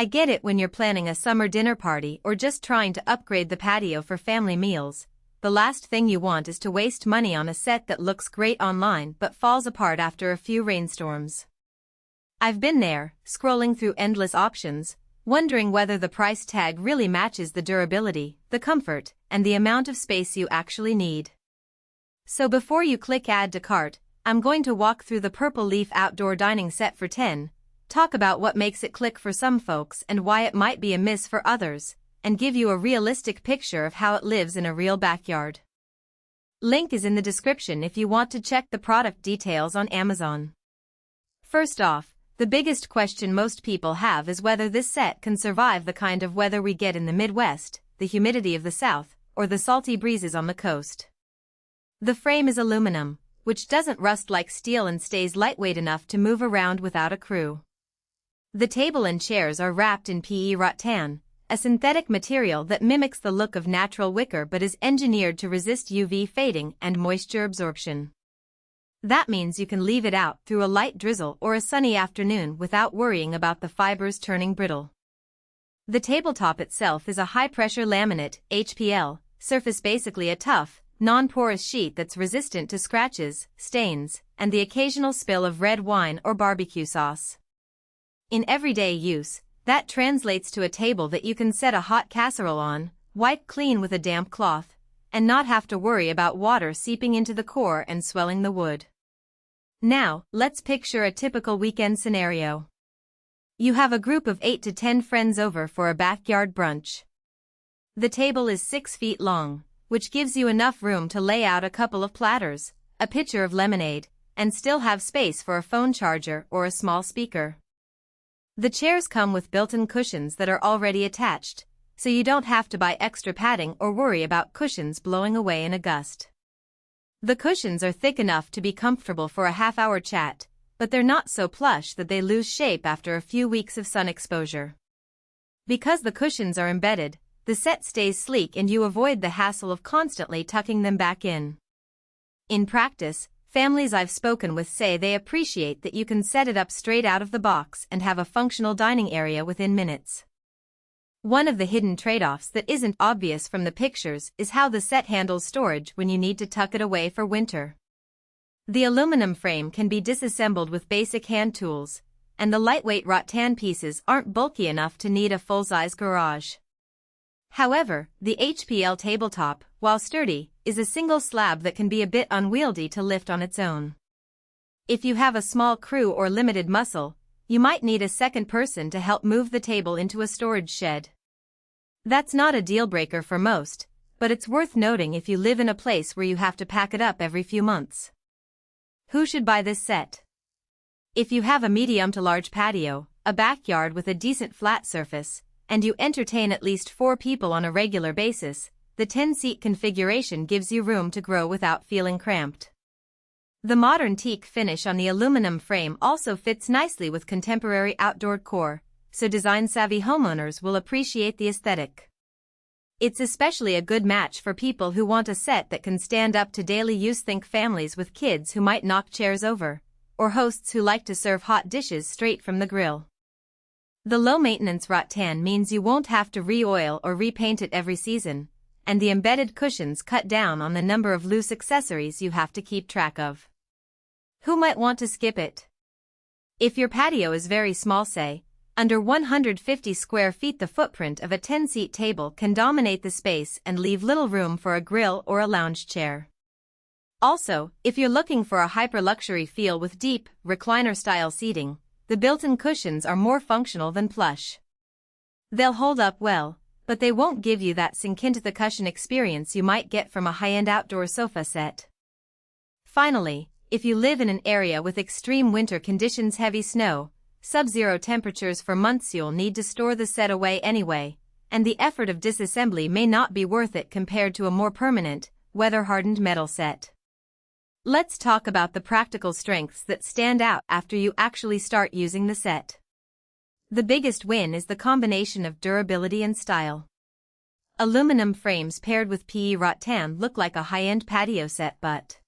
I get it when you're planning a summer dinner party or just trying to upgrade the patio for family meals. The last thing you want is to waste money on a set that looks great online but falls apart after a few rainstorms. I've been there, scrolling through endless options, wondering whether the price tag really matches the durability, the comfort, and the amount of space you actually need. So before you click Add to Cart, I'm going to walk through the Purple Leaf outdoor dining set for 10, talk about what makes it click for some folks and why it might be a miss for others, and give you a realistic picture of how it lives in a real backyard. Link is in the description if you want to check the product details on Amazon. First off, the biggest question most people have is whether this set can survive the kind of weather we get in the Midwest, the humidity of the South, or the salty breezes on the coast. The frame is aluminum, which doesn't rust like steel and stays lightweight enough to move around without a crew. The table and chairs are wrapped in PE rattan, a synthetic material that mimics the look of natural wicker but is engineered to resist UV fading and moisture absorption. That means you can leave it out through a light drizzle or a sunny afternoon without worrying about the fibers turning brittle. The tabletop itself is a high-pressure laminate, HPL, surface, basically a tough, non-porous sheet that's resistant to scratches, stains, and the occasional spill of red wine or barbecue sauce. In everyday use, that translates to a table that you can set a hot casserole on, wipe clean with a damp cloth, and not have to worry about water seeping into the core and swelling the wood. Now, let's picture a typical weekend scenario. You have a group of 8 to 10 friends over for a backyard brunch. The table is 6 feet long, which gives you enough room to lay out a couple of platters, a pitcher of lemonade, and still have space for a phone charger or a small speaker. The chairs come with built-in cushions that are already attached, so you don't have to buy extra padding or worry about cushions blowing away in a gust. The cushions are thick enough to be comfortable for a half-hour chat, but they're not so plush that they lose shape after a few weeks of sun exposure. Because the cushions are embedded, the set stays sleek and you avoid the hassle of constantly tucking them back in. In practice, families I've spoken with say they appreciate that you can set it up straight out of the box and have a functional dining area within minutes. One of the hidden trade-offs that isn't obvious from the pictures is how the set handles storage when you need to tuck it away for winter. The aluminum frame can be disassembled with basic hand tools, and the lightweight rattan pieces aren't bulky enough to need a full-size garage. However, the HPL tabletop, while sturdy, is a single slab that can be a bit unwieldy to lift on its own. If you have a small crew or limited muscle, you might need a second person to help move the table into a storage shed. That's not a deal-breaker for most, but it's worth noting if you live in a place where you have to pack it up every few months. Who should buy this set? If you have a medium to large patio, a backyard with a decent flat surface, and you entertain at least 4 people on a regular basis, the 10-seat configuration gives you room to grow without feeling cramped. The modern teak finish on the aluminum frame also fits nicely with contemporary outdoor decor, so design-savvy homeowners will appreciate the aesthetic. It's especially a good match for people who want a set that can stand up to daily use. Think families with kids who might knock chairs over, or hosts who like to serve hot dishes straight from the grill. The low-maintenance rattan means you won't have to re-oil or repaint it every season, and the embedded cushions cut down on the number of loose accessories you have to keep track of. Who might want to skip it? If your patio is very small, say, under 150 square feet, the footprint of a 10-seat table can dominate the space and leave little room for a grill or a lounge chair. Also, if you're looking for a hyper-luxury feel with deep, recliner-style seating, the built-in cushions are more functional than plush. They'll hold up well, but they won't give you that sink into the cushion experience you might get from a high-end outdoor sofa set. Finally, if you live in an area with extreme winter conditions, heavy snow, sub-zero temperatures for months, you'll need to store the set away anyway, and the effort of disassembly may not be worth it compared to a more permanent, weather-hardened metal set. Let's talk about the practical strengths that stand out after you actually start using the set. The biggest win is the combination of durability and style. Aluminum frames paired with PE rattan look like a high-end patio set, but